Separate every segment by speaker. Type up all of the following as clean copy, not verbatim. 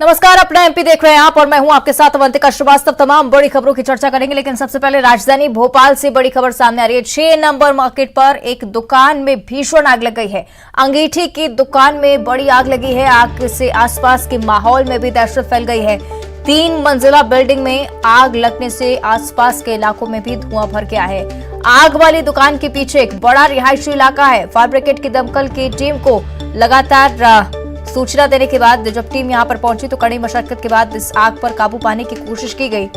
Speaker 1: नमस्कार, अपना एमपी देख रहे हैं आप और मैं हूं आपके साथ अवंतिका श्रीवास्तव। तमाम बड़ी खबरों की चर्चा करेंगे, लेकिन सबसे पहले राजधानी भोपाल से बड़ी खबर सामने आ रही है। 6 नंबर मार्केट पर एक दुकान में भीषण आग लग गई है। अंगीठी की दुकान में बड़ी आग लगी है। आग से आसपास के माहौल में भी दहशत फैल गई है। 3 मंजिला बिल्डिंग में आग लगने से आसपास के इलाकों में भी धुआं भर गया है। आग वाली दुकान के पीछे एक बड़ा रिहायशी इलाका है। फायर ब्रिगेड की दमकल की टीम को लगातार सूचना देने के बाद जब टीम यहां पर पहुंची तो कड़ी मशक्कत के बाद इस आग पर काबू पाने की कोशिश की गई।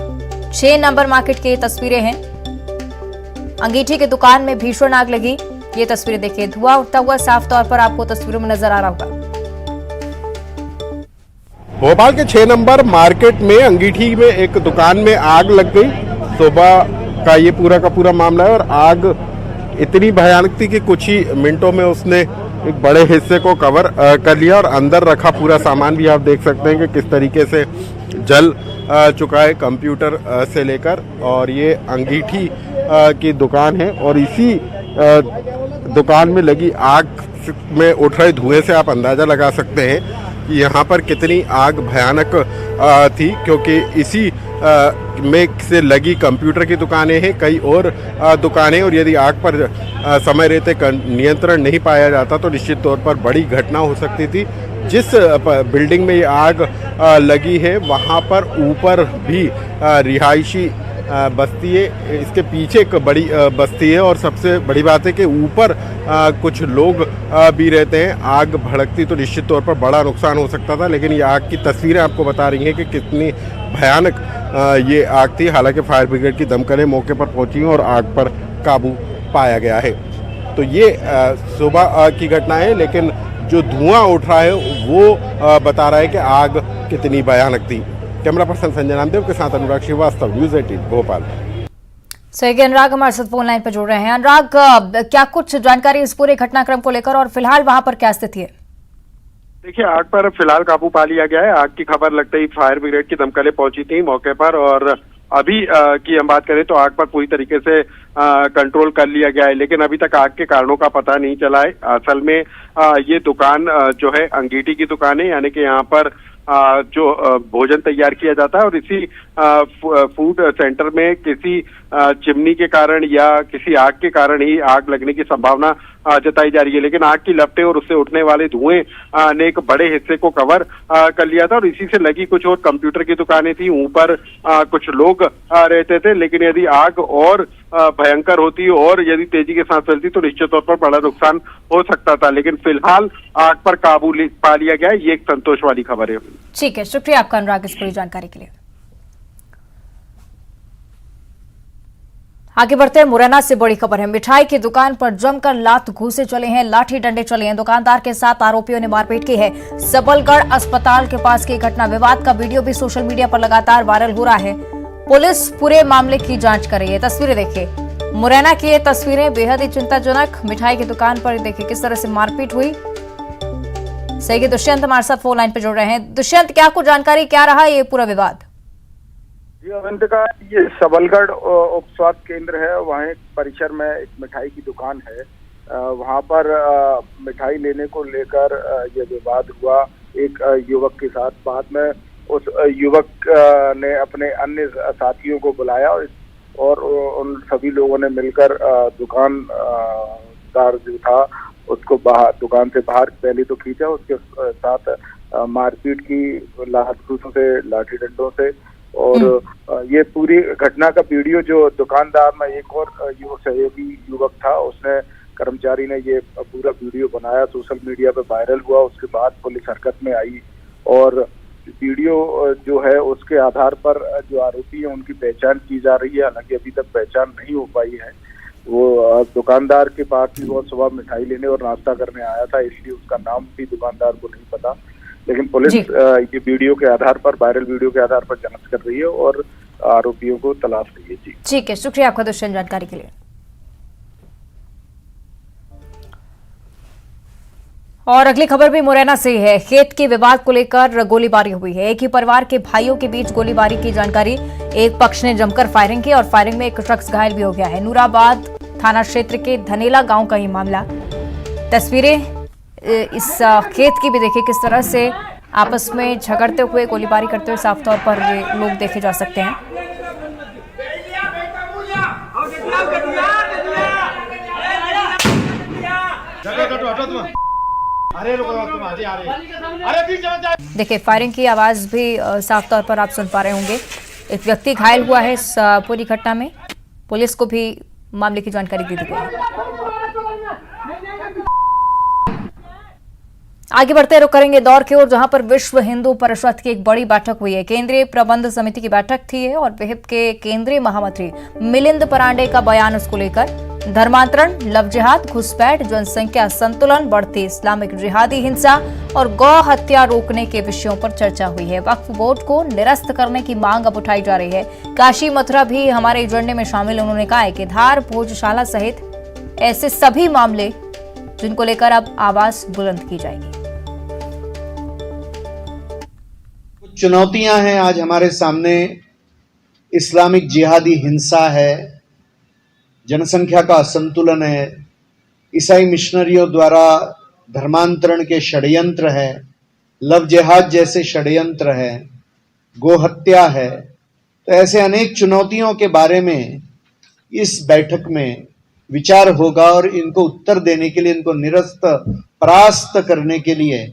Speaker 1: 6 नंबर मार्केट की तस्वीरें हैं। अंगीठी की दुकान में भीषण आग लगी। ये तस्वीरें देखिए, धुआं उठता हुआ साफ तौर पर आपको तस्वीरों में नजर आ रहा होगा।
Speaker 2: भोपाल के 6 नंबर मार्केट में अंगीठी में एक दुकान में आग लग गई। सुबह का ये पूरा का पूरा मामला है और आग इतनी भयानक थी कि कुछ ही मिनटों में उसने एक बड़े हिस्से को कवर कर लिया और अंदर रखा पूरा सामान भी आप देख सकते हैं कि किस तरीके से जल चुका है, कंप्यूटर से लेकर। और ये अंगीठी की दुकान है और इसी दुकान में लगी आग में उठ रहे धुएं से आप अंदाज़ा लगा सकते हैं कि यहाँ पर कितनी आग भयानक थी, क्योंकि इसी में से लगी कंप्यूटर की दुकानें हैं, कई और दुकानें। और यदि आग पर समय रहते नियंत्रण नहीं पाया जाता तो निश्चित तौर पर बड़ी घटना हो सकती थी। जिस बिल्डिंग में ये आग लगी है वहाँ पर ऊपर भी रिहायशी बस्ती है, इसके पीछे एक बड़ी बस्ती है और सबसे बड़ी बात है कि ऊपर कुछ लोग भी रहते हैं। आग भड़कती तो निश्चित तौर पर बड़ा नुकसान हो सकता था, लेकिन ये आग की तस्वीरें आपको बता रही हैं कि कितनी भयानक ये आग थी। हालांकि फायर ब्रिगेड की दमकलें मौके पर पहुंची और आग पर काबू पाया गया है। तो ये सुबह की घटना है, लेकिन जो धुआं उठ रहा है वो बता रहा है कि आग कितनी भयानक थी। कैमरा पर्सन संजय नामदेव के साथ अनुराग श्रीवास्तव, न्यूज़ 18 भोपाल।
Speaker 1: सही, अनुराग हमारे साथ फोन लाइन पर जुड़ रहे हैं। अनुराग, क्या कुछ जानकारी इस पूरे घटनाक्रम को लेकर और फिलहाल वहां पर क्या स्थिति है?
Speaker 3: देखिए, आग पर फिलहाल काबू पा लिया गया है। आग की खबर लगते ही फायर ब्रिगेड की दमकलें पहुंची थी मौके पर और अभी की हम बात करें तो आग पर पूरी तरीके से कंट्रोल कर लिया गया है, लेकिन अभी तक आग के कारणों का पता नहीं चला है। असल में ये दुकान जो है अंगीठी की दुकान है, यानी कि यहाँ पर जो भोजन तैयार किया जाता है और इसी फूड सेंटर में किसी चिमनी के कारण या किसी आग के कारण ही आग लगने की संभावना जताई जा रही है। लेकिन आग की लपटें और उससे उठने वाले धुएं ने एक बड़े हिस्से को कवर कर लिया था और इसी से लगी कुछ और कंप्यूटर की दुकानें थी, ऊपर कुछ लोग रहते थे। लेकिन यदि आग और भयंकर होती और यदि तेजी के साथ चलती तो निश्चित तौर पर बड़ा नुकसान हो सकता था, लेकिन फिलहाल आग पर काबू पा लिया गया है। ये एक संतोष वाली खबर है।
Speaker 1: ठीक है, शुक्रिया आपका अनुराग इस पूरी जानकारी के लिए। आगे बढ़ते हैं, मुरैना से बड़ी खबर है। मिठाई की दुकान पर जमकर लात घूसे चले हैं, लाठी डंडे चले हैं। दुकानदार के साथ आरोपियों ने मारपीट की है। सबलगढ़ अस्पताल के पास की घटना, विवाद का वीडियो भी सोशल मीडिया पर लगातार वायरल हो रहा है। पुलिस पूरे मामले की जांच कर रही है। तस्वीरें देखिए, मुरैना की ये तस्वीरें बेहद ही चिंताजनक। मिठाई की दुकान पर देखिए किस तरह से मारपीट हुई। सही, दुष्यंत हमारे साथ फोन लाइन पर जुड़ रहे हैं। दुष्यंत, क्या कुछ जानकारी, क्या रहा ये पूरा विवाद?
Speaker 4: जी अवंतिका, ये सबलगढ़ उप स्वास्थ्य केंद्र है, वहाँ एक परिसर में एक मिठाई की दुकान है। वहाँ पर मिठाई लेने को लेकर ये विवाद हुआ एक युवक के साथ। बाद में उस युवक ने अपने अन्य साथियों को बुलाया और उन सभी लोगों ने मिलकर दुकानदार जो था उसको बाहर, दुकान से बाहर पहले तो खींचा, उसके साथ मारपीट की, लात-घूंसों से, लाठी डंडों से। और ये पूरी घटना का वीडियो जो दुकानदार में एक और युवक सहयोगी युवक था, उसने, कर्मचारी ने ये पूरा वीडियो बनाया, सोशल मीडिया पे वायरल हुआ। उसके बाद पुलिस हरकत में आई और वीडियो जो है उसके आधार पर जो आरोपी है उनकी पहचान की जा रही है। हालांकि अभी तक पहचान नहीं हो पाई है। वो दुकानदार के पास भी बहुत सुबह मिठाई लेने और नाश्ता करने आया था, इसलिए उसका नाम भी दुकानदार को नहीं पता। लेकिन पुलिस ये वीडियो के आधार पर, वायरल वीडियो के आधार पर जांच कर रही है और आरोपियों को तलाश रही है। जी
Speaker 1: ठीक है, शुक्रिया आपका दुष्यंत जानकारी के लिए। और अगली खबर भी मुरैना से है। खेत के विवाद को लेकर गोलीबारी हुई है। एक ही परिवार के भाइयों के बीच गोलीबारी की जानकारी। एक पक्ष ने जमकर फायरिंग की और फायरिंग में एक शख्स घायल भी हो गया है। नूराबाद थाना क्षेत्र के धनेला गांव का ये मामला। तस्वीरें इस खेत की भी देखिए किस तरह से आपस में झगड़ते हुए, गोलीबारी करते हुए साफ तौर पर ये लोग देखे जा सकते हैं। देखिए, फायरिंग की आवाज भी साफ तौर पर आप सुन पा रहे होंगे। एक व्यक्ति घायल हुआ है इस पूरी घटना में। पुलिस को भी मामले की जानकारी दी गई है। आगे बढ़ते रुख करेंगे इंदौर की ओर, जहां पर विश्व हिंदू परिषद की एक बड़ी बैठक हुई है। केंद्रीय प्रबंध समिति की बैठक थी और विहिप के केंद्रीय महामंत्री मिलिंद परांडे का बयान उसको लेकर धर्मांतरण, लव जिहाद, घुसपैठ, जनसंख्या संतुलन, बढ़ती इस्लामिक जिहादी हिंसा और गौ हत्या रोकने के विषयों पर चर्चा हुई है। वक्फ बोर्ड को निरस्त करने की मांग अब उठाई जा रही है। काशी मथुरा भी हमारे एजेंडे में शामिल। उन्होंने कहा है कि धार, भोजशाला सहित ऐसे सभी मामले जिनको लेकर अब आवाज बुलंद की जाएगी।
Speaker 5: चुनौतियां हैं आज हमारे सामने। इस्लामिक जिहादी हिंसा है, जनसंख्या का असंतुलन है, ईसाई मिशनरियों द्वारा धर्मांतरण के षड्यंत्र है, लव जिहाद जैसे षड्यंत्र है, गोहत्या है। तो ऐसे अनेक चुनौतियों के बारे में इस बैठक में विचार होगा और इनको उत्तर देने के लिए, इनको निरस्त परास्त करने के लिए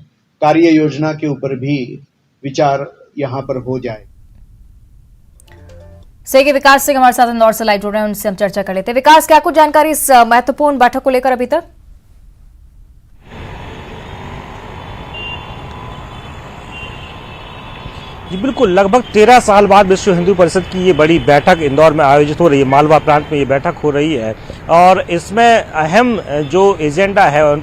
Speaker 5: कार्य योजना के ऊपर भी विचार यहां पर हो जाए।
Speaker 1: के विकास सिंह हमारे साथ इंदौर से लाइव जुड़ रहे हैं, उनसे हम चर्चा कर लेते हैं। विकास, क्या कुछ जानकारी इस महत्वपूर्ण बैठक को लेकर अभी तक?
Speaker 6: जी बिल्कुल, लगभग 13 साल बाद विश्व हिंदू परिषद की ये बड़ी बैठक इंदौर में आयोजित हो रही है। मालवा प्रांत में ये बैठक हो रही है और इसमें अहम जो एजेंडा है उन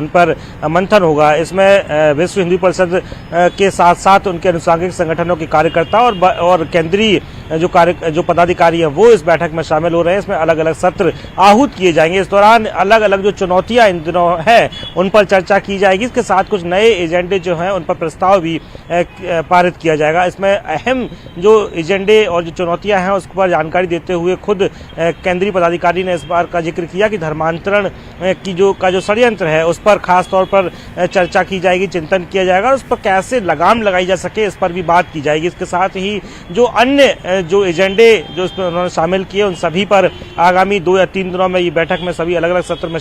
Speaker 6: पर मंथन होगा। इसमें विश्व हिंदू परिषद के साथ साथ उनके अनुसांगिक संगठनों के कार्यकर्ता और केंद्रीय जो पदाधिकारी हैं वो इस बैठक में शामिल हो रहे हैं। इसमें अलग अलग सत्र आहूत किए जाएंगे। इस दौरान अलग अलग जो चुनौतियां इन दिनों हैं उन पर चर्चा की जाएगी। इसके साथ कुछ नए एजेंडे जो हैं उन पर प्रस्ताव भी पारित किया जाएगा। इसमें अहम जो एजेंडे और जो चुनौतियां हैं उस पर जानकारी देते हुए खुद केंद्रीय पदाधिकारी ने इस बार का जिक्र किया कि धर्मांतरण की जो षड्यंत्र है उस पर खास तौर पर चर्चा की जाएगी, चिंतन किया जाएगा और उस पर कैसे लगाम लगाई जा सके इस पर भी बात की जाएगी। इसके साथ ही जो अन्य जो एजेंडे जो इसमें उन्होंने शामिल किए उन सभी पर आगामी 2 या 3 दिनों में ये बैठक में सभी अलग अलग सत्र में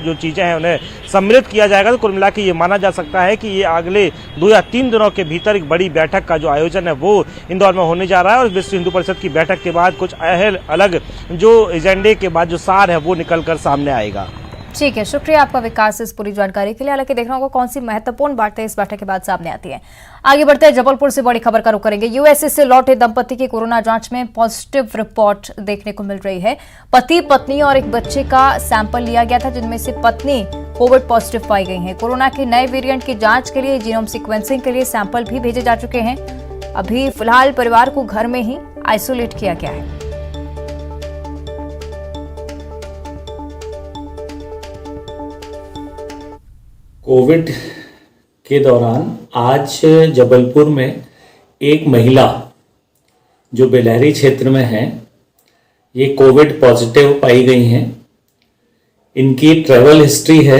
Speaker 6: जो चीजें हैं उन्हें सम्मिलित किया जाएगा। तो कुल मिला के ये माना जा सकता है कि ये अगले 2 या 3 दिनों के भीतर एक बड़ी बैठक का जो आयोजन है वो इंदौर में होने जा रहा है और विश्व हिंदू परिषद की बैठक के बाद कुछ अलग जो एजेंडे के बाद जो सार है वो निकल कर सामने आएगा।
Speaker 1: ठीक है, शुक्रिया आपका विकास इस पूरी जानकारी के लिए। हालांकि देखना होगा कौन सी महत्वपूर्ण बातें इस बैठक के बाद सामने आती है। आगे बढ़ते हैं, जबलपुर से बड़ी खबर का रुख करेंगे। यूएसए से लौटे दंपति की कोरोना जांच में पॉजिटिव रिपोर्ट देखने को मिल रही है। पति, पत्नी और एक बच्चे का सैंपल लिया गया था जिनमें से पत्नी कोविड पॉजिटिव पाई गई है। कोरोना के नए वेरिएंट की जांच के लिए जीनोम सीक्वेंसिंग के लिए सैंपल भी भेजे जा चुके हैं। अभी फिलहाल परिवार को घर में ही आइसोलेट किया गया है।
Speaker 7: कोविड के दौरान आज जबलपुर में एक महिला जो बेलहरी क्षेत्र में है ये कोविड पॉजिटिव पाई गई हैं। इनकी ट्रैवल हिस्ट्री है,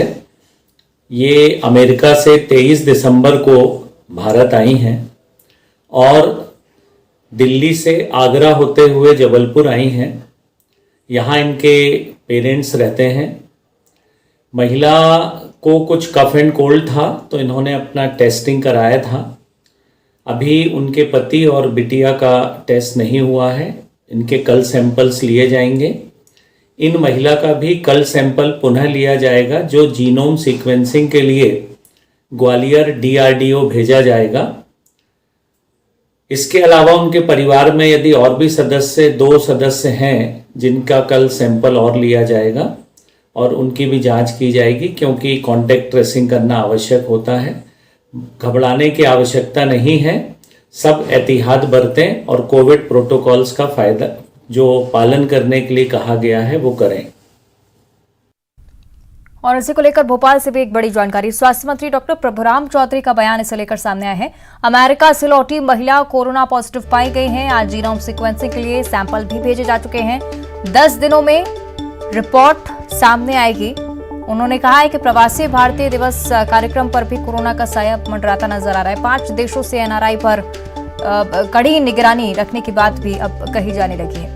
Speaker 7: ये अमेरिका से 23 दिसंबर को भारत आई हैं और दिल्ली से आगरा होते हुए जबलपुर आई हैं। यहाँ इनके पेरेंट्स रहते हैं। महिला को कुछ कफ एंड कोल्ड था तो इन्होंने अपना टेस्टिंग कराया था। अभी उनके पति और बिटिया का टेस्ट नहीं हुआ है, इनके कल सैंपल्स लिए जाएंगे। इन महिला का भी कल सैंपल पुनः लिया जाएगा जो जीनोम सीक्वेंसिंग के लिए ग्वालियर DRDO भेजा जाएगा। इसके अलावा उनके परिवार में यदि और भी 2 सदस्य हैं जिनका कल सैंपल और लिया जाएगा और उनकी भी जांच की जाएगी, क्योंकि कांटेक्ट ट्रेसिंग करना आवश्यक होता है। घबराने की आवश्यकता नहीं है, सब एहतियात बरतें और कोविड प्रोटोकॉल्स का फायदा जो पालन करने के लिए कहा गया है वो करें।
Speaker 1: और इसी को लेकर भोपाल से भी एक बड़ी जानकारी। स्वास्थ्य मंत्री डॉक्टर प्रभुराम चौधरी का बयान इसे लेकर सामने आया है। अमेरिका से लौटी महिला कोरोना पॉजिटिव पाई गई है। आज जीनोम सीक्वेंसिंग के लिए सैंपल भी भेजे जा चुके हैं। 10 दिनों में रिपोर्ट सामने आएगी उन्होंने कहा है कि प्रवासी भारतीय दिवस कार्यक्रम पर भी कोरोना का साया मंडराता नजर आ रहा है। 5 देशों से एनआरआई पर कड़ी निगरानी रखने की बात भी अब कही जाने लगी है।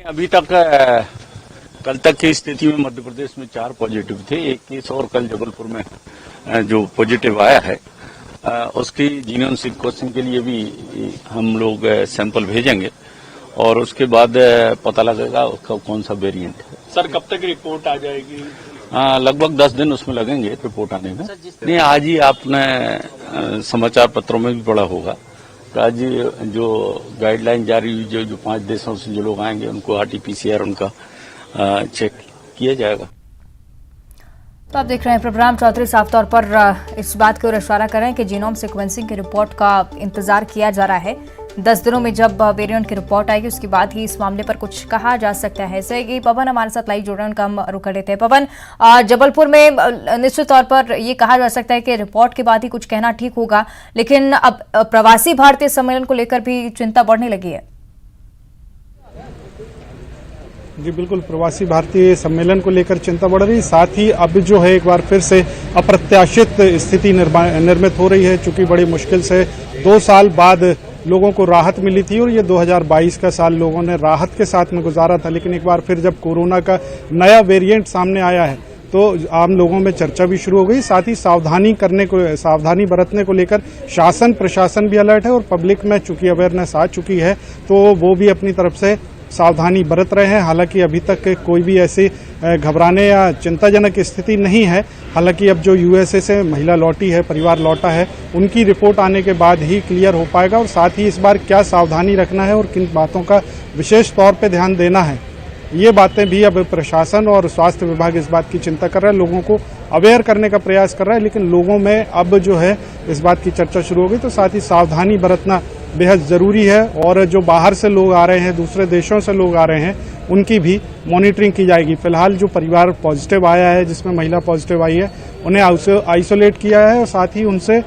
Speaker 8: अभी तक कल तक की स्थिति में मध्य प्रदेश में 4 पॉजिटिव थे, 1 केस और कल जबलपुर में जो पॉजिटिव आया है उसकी जीनोम सीक्वेंसिंग के लिए भी हम लोग सैंपल भेजेंगे और उसके बाद पता लगेगा उसका कौन सा वेरिएंट है।
Speaker 9: सर कब तक रिपोर्ट आ जाएगी?
Speaker 8: लगभग 10 दिन उसमें लगेंगे रिपोर्ट आने में। नहीं, आज ही आपने समाचार पत्रों में भी पढ़ा होगा, आज जो गाइडलाइन जारी हुई, जो 5 देशों से जो लोग आएंगे उनको RT-PCR उनका चेक किया जाएगा।
Speaker 1: तो आप देख रहे हैं प्रभुराम चौधरी साफ तौर पर इस बात की ओर इशारा कर रहे हैं कि जीनोम सीक्वेंसिंग की रिपोर्ट का इंतजार किया जा रहा है। 10 दिनों में जब वेरिएंट की रिपोर्ट आएगी उसके बाद ही इस मामले पर कुछ कहा जा सकता है। ऐसे ही पवन हमारे साथ लाइव जुड़ रहे हैं, उनका हम रुख कर लेते हैं। पवन, जबलपुर में निश्चित तौर पर ये कहा जा सकता है कि रिपोर्ट के बाद ही कुछ कहना ठीक होगा, लेकिन अब प्रवासी भारतीय सम्मेलन को लेकर भी चिंता बढ़ने लगी है।
Speaker 10: जी बिल्कुल, प्रवासी भारतीय सम्मेलन को लेकर चिंता बढ़ रही, साथ ही अब जो है एक बार फिर से अप्रत्याशित स्थिति निर्मित हो रही है। चूंकि बड़ी मुश्किल से 2 साल बाद लोगों को राहत मिली थी और ये 2022 का साल लोगों ने राहत के साथ में गुजारा था, लेकिन एक बार फिर जब कोरोना का नया वेरिएंट सामने आया है तो आम लोगों में चर्चा भी शुरू हो गई। साथ ही सावधानी बरतने को लेकर शासन प्रशासन भी अलर्ट है और पब्लिक में चूंकि अवेयरनेस आ चुकी है तो वो भी अपनी तरफ से सावधानी बरत रहे हैं। हालांकि अभी तक कोई भी ऐसी घबराने या चिंताजनक स्थिति नहीं है। हालांकि अब जो USA से महिला लौटी है, परिवार लौटा है, उनकी रिपोर्ट आने के बाद ही क्लियर हो पाएगा और साथ ही इस बार क्या सावधानी रखना है और किन बातों का विशेष तौर पे ध्यान देना है, ये बातें भी अब प्रशासन और स्वास्थ्य विभाग इस बात की चिंता कर रहा है, लोगों को अवेयर करने का प्रयास कर रहा है। लेकिन लोगों में अब जो है इस बात की चर्चा शुरू हो गई, तो साथ ही सावधानी बरतना बेहद जरूरी है। और जो बाहर से लोग आ रहे हैं, दूसरे देशों से लोग आ रहे हैं, उनकी भी मॉनिटरिंग की जाएगी। फिलहाल जो परिवार पॉजिटिव आया है, जिसमें महिला पॉजिटिव आई है, उन्हें आइसोलेट किया है और साथ ही उनसे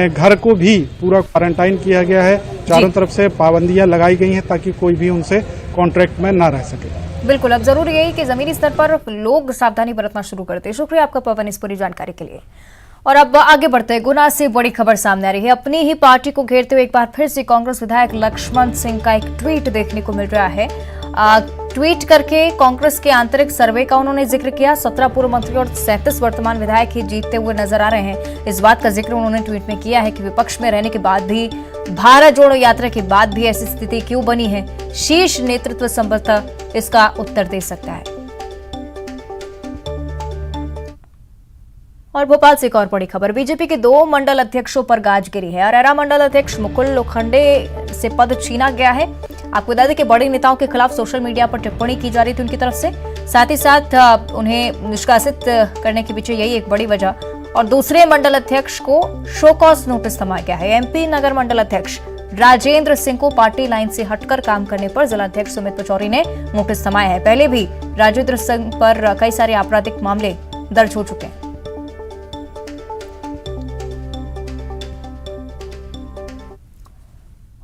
Speaker 10: घर को भी पूरा क्वारंटाइन किया गया है। चारों तरफ से पाबंदियां लगाई गई हैं ताकि कोई भी उनसे कॉन्ट्रैक्ट में न रह सके।
Speaker 1: बिल्कुल, अब जरूरी है कि जमीनी स्तर पर लोग सावधानी बरतना शुरू करते हैं। शुक्रिया आपका पवन इस पूरी जानकारी के लिए। और अब आगे बढ़ते हैं, गुना से बड़ी खबर सामने आ रही है। अपनी ही पार्टी को घेरते हुए एक बार फिर से कांग्रेस विधायक लक्ष्मण सिंह का एक ट्वीट देखने को मिल रहा है। ट्वीट करके कांग्रेस के आंतरिक सर्वे का उन्होंने जिक्र किया। 17 पूर्व मंत्री और 37 वर्तमान विधायक ही जीतते हुए नजर आ रहे हैं। इस बात का जिक्र उन्होंने ट्वीट में किया है कि विपक्ष में रहने के बाद भी, भारत जोड़ो यात्रा के बाद भी ऐसी स्थिति क्यों बनी है, शीर्ष नेतृत्व संभवतः इसका उत्तर दे सकता है। और भोपाल से एक और बड़ी खबर, बीजेपी के 2 मंडल अध्यक्षों पर गाज गिरी है। अरेरा मंडल अध्यक्ष मुकुल लोखंडे से पद छीना गया है। आपको बता दें कि बड़े नेताओं के खिलाफ सोशल मीडिया पर टिप्पणी की जा रही थी उनकी तरफ से, साथ ही साथ उन्हें निष्कासित करने के पीछे यही एक बड़ी वजह। और दूसरे मंडल अध्यक्ष को शो कॉज नोटिस थमाया गया है। MP नगर मंडल अध्यक्ष राजेंद्र सिंह को पार्टी लाइन से हटकर काम करने पर जिला अध्यक्ष सुमित पचौरी ने नोटिस थमाया है। पहले भी राजेंद्र सिंह पर कई सारे आपराधिक मामले दर्ज हो चुके हैं।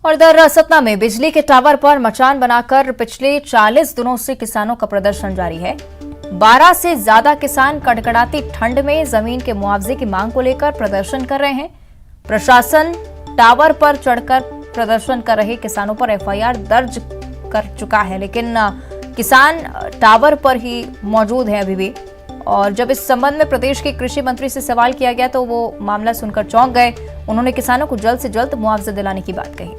Speaker 1: और इधर सतना में बिजली के टावर पर मचान बनाकर पिछले 40 दिनों से किसानों का प्रदर्शन जारी है। 12 से ज्यादा किसान कड़कड़ाती ठंड में जमीन के मुआवजे की मांग को लेकर प्रदर्शन कर रहे हैं। प्रशासन टावर पर चढ़कर प्रदर्शन कर रहे किसानों पर FIR दर्ज कर चुका है, लेकिन किसान टावर पर ही मौजूद हैं अभी भी। और जब इस संबंध में प्रदेश के कृषि मंत्री से सवाल किया गया तो वो मामला सुनकर चौंक गए। उन्होंने किसानों को जल्द से जल्द मुआवजा दिलाने की बात कही।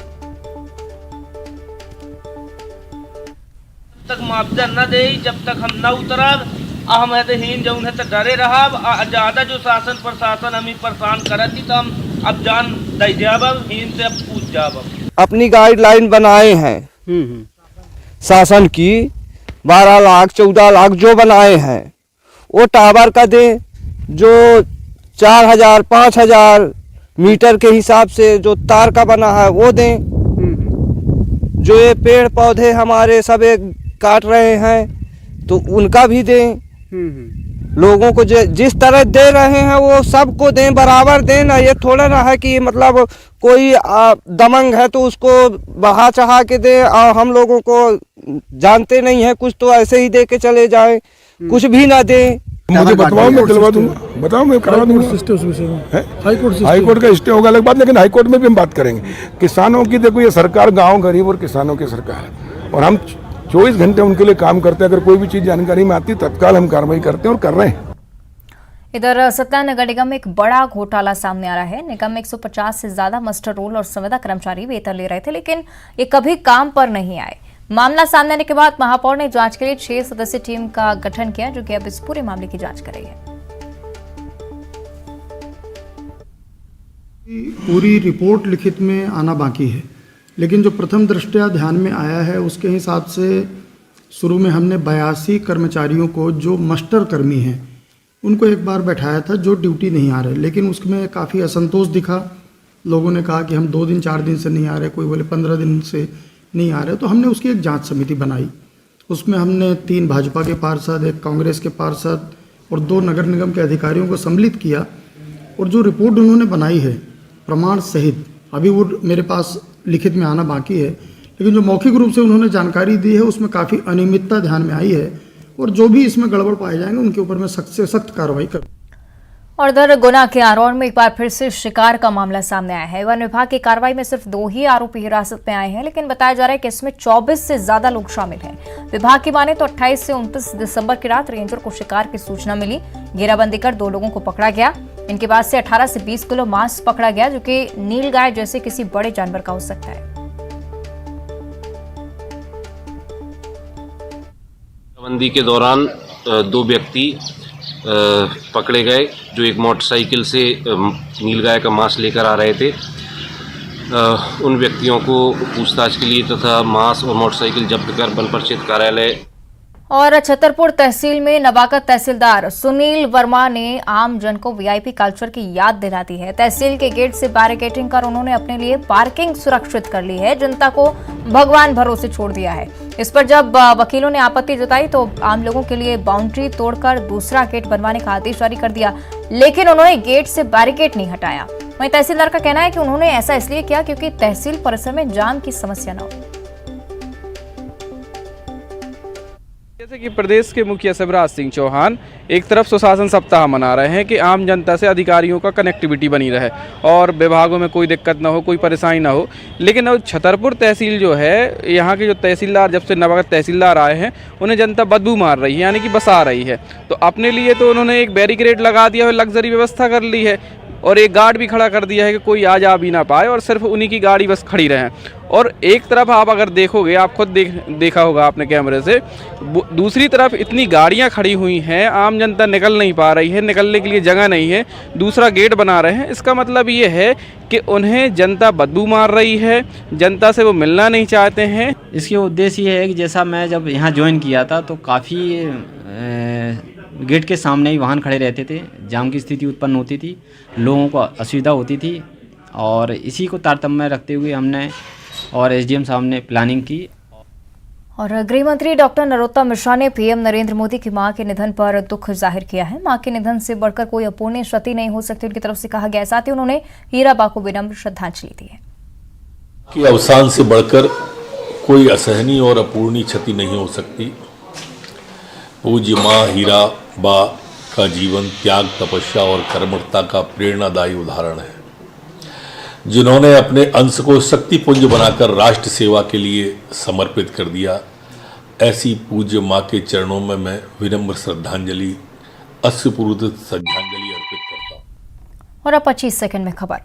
Speaker 11: तक मुआवजा न दे, जब तक हम न उतरब, हम है हीन जौन है तो डरे रहब। ज्यादा जो शासन प्रशासन हमें परेशान करती तो हम अब जान दे जाब, हीन से अब पूछ जाब।
Speaker 12: अपनी गाइडलाइन बनाए हैं शासन की, 12 लाख 14 लाख जो बनाए हैं वो टावर का दें, जो 4000 5000 मीटर के हिसाब से जो तार का बना है वो दें। जो ये पेड़ पौधे हमारे सब काट रहे हैं तो उनका भी दें। लोगों को जिस तरह दे रहे हैं वो सबको दें, बराबर दें ना। ये थोड़ा ना है कि मतलब कोई दमंग है तो उसको बढ़ा चढ़ा के दें, और हम लोगों को जानते नहीं है कुछ तो ऐसे ही दे के चले जाएं, कुछ भी ना दें।
Speaker 13: मुझे बताओ, मैं दिलवा दूंगा, बताओ मैं करवा दूंगा। हाईकोर्ट का स्टे होगा अलग बात, लेकिन हाईकोर्ट में भी हम बात करेंगे। किसानों की देखो, ये सरकार गांव गरीब और किसानों की सरकार है, और हम 24 घंटे उनके लिए काम करते हैं। अगर कोई भी चीज जानकारी में आती तत्काल हम कार्रवाई करते हैं और कर रहे हैं।
Speaker 1: इधर सतना नगर निगम में एक बड़ा घोटाला सामने आ रहा है। निगम में 150 से ज्यादा मास्टर रोल और संविदा कर्मचारी वेतन ले रहे थे, लेकिन ये कभी काम पर नहीं आए। मामला सामने आने के बाद महापौर ने जांच के लिए 6 सदस्यीय टीम का गठन किया, जो कि अब इस पूरे मामले की जांच कर रही है।
Speaker 14: पूरी रिपोर्ट लिखित में आना बाकी है, लेकिन जो प्रथम दृष्टया ध्यान में आया है उसके हिसाब से शुरू में हमने 82 कर्मचारियों को जो मास्टर कर्मी हैं उनको एक बार बैठाया था जो ड्यूटी नहीं आ रहे, लेकिन उसमें काफ़ी असंतोष दिखा। लोगों ने कहा कि हम 2 दिन 4 दिन से नहीं आ रहे, कोई बोले 15 दिन से नहीं आ रहे। तो हमने उसकी एक जांच समिति बनाई। उसमें हमने 3 भाजपा के पार्षद, 1 कांग्रेस के पार्षद और 2 नगर निगम के अधिकारियों को सम्मिलित किया, और जो रिपोर्ट उन्होंने बनाई है प्रमाण सहित, अभी वो मेरे पास लिखित में आना बाकी है, लेकिन जो मौखिक रूप से उन्होंने जानकारी दी है उसमें काफ़ी अनियमितता ध्यान में आई है, और जो भी इसमें गड़बड़ पाए जाएंगे उनके ऊपर मैं सख्त से सख्त कार्रवाई करूँ।
Speaker 1: और इधर गुना के आरोन में एक बार फिर से शिकार का मामला सामने आया है। वन विभाग की कार्रवाई में सिर्फ 2 ही आरोपी हिरासत में आए हैं, लेकिन बताया जा रहा है कि इसमें 24 से ज्यादा लोग शामिल हैं। विभाग की माने तो 28 से 29 दिसंबर की रात रेंजर को शिकार की सूचना मिली। घेराबंदी कर 2 लोगों को पकड़ा गया। इनके पास से 18 से 20 किलो मांस पकड़ा गया, जो कि नीलगाय जैसे किसी बड़े जानवर का हो सकता है।
Speaker 15: बंदी के दौरान 2 व्यक्ति पकड़े गए, जो एक मोटरसाइकिल से नीलगाय का मांस लेकर आ रहे थे। उन व्यक्तियों को पूछताछ के लिए तथा मांस और मोटरसाइकिल जब्त कर वन परिक्षेत्र कार्यालय।
Speaker 1: और छतरपुर तहसील में नवागत तहसीलदार सुनील वर्मा ने आम जन को वीआईपी कल्चर की याद दिला दी है। तहसील के गेट से बैरिकेडिंग कर उन्होंने अपने लिए पार्किंग सुरक्षित कर ली है। जनता को भगवान भरोसे छोड़ दिया है। इस पर जब वकीलों ने आपत्ति जताई तो आम लोगों के लिए बाउंड्री तोड़कर दूसरा गेट बनवाने का आदेश जारी कर दिया, लेकिन उन्होंने गेट से बैरिकेड नहीं हटाया। वहीं तहसीलदार का कहना है कि उन्होंने ऐसा इसलिए किया क्योंकि तहसील परिसर में जाम की समस्या न हो।
Speaker 16: जैसे कि प्रदेश के मुखिया शिवराज सिंह चौहान एक तरफ सुशासन सप्ताह मना रहे हैं कि आम जनता से अधिकारियों का कनेक्टिविटी बनी रहे और विभागों में कोई दिक्कत ना हो, कोई परेशानी ना हो, लेकिन अब छतरपुर तहसील जो है, यहाँ के जो तहसीलदार जब से नवागत तहसीलदार आए हैं उन्हें जनता बदबू मार रही है, यानी कि बसा रही है। तो अपने लिए तो उन्होंने एक बैरिकेड लगा दिया है, लग्जरी व्यवस्था कर ली है, और एक गार्ड भी खड़ा कर दिया है कि कोई आ जा भी ना पाए और सिर्फ उन्हीं की गाड़ी बस खड़ी रहे। और एक तरफ आप अगर देखोगे, आप खुद देखा होगा आपने कैमरे से, दूसरी तरफ इतनी गाड़ियां खड़ी हुई हैं, आम जनता निकल नहीं पा रही है, निकलने के लिए जगह नहीं है, दूसरा गेट बना रहे हैं। इसका मतलब ये है कि उन्हें जनता बदबू मार रही है, जनता से वो मिलना नहीं चाहते हैं।
Speaker 17: इसके उद्देश्य ये है कि जैसा मैं जब यहाँ ज्वाइन किया था तो काफ़ी गेट के सामने ही वाहन खड़े रहते थे, जाम की स्थिति उत्पन्न होती थी, लोगों को असुविधा होती थी, और इसी को तारतम्य में रखते हुए हमने और एसडीएम साहब ने प्लानिंग की।
Speaker 1: और गृह मंत्री डॉक्टर नरोत्तम मिश्रा ने पीएम नरेंद्र मोदी की मां के निधन पर दुख जाहिर किया है। मां के निधन से बढ़कर कोई अपूर्णीय क्षति नहीं हो सकती, उनकी तरफ से कहा गया। साथ ही उन्होंने हीराबा को विनम्र श्रद्धांजलि दी है
Speaker 18: कि अवसान से बढ़कर कोई असहनीय और अपूर्णीय क्षति नहीं हो सकती। पूज्य मां हीराबा का जीवन त्याग, तपस्या और कर्मठता का प्रेरणादायी उदाहरण है, जिन्होंने अपने अंश को शक्तिपुंज बनाकर राष्ट्र सेवा के लिए समर्पित कर दिया। ऐसी पूज्य मां के चरणों में मैं विनम्र श्रद्धांजलि, अश्रुपूरित श्रद्धांजलि अर्पित करता हूँ।
Speaker 1: और अब 25 सेकंड में खबर।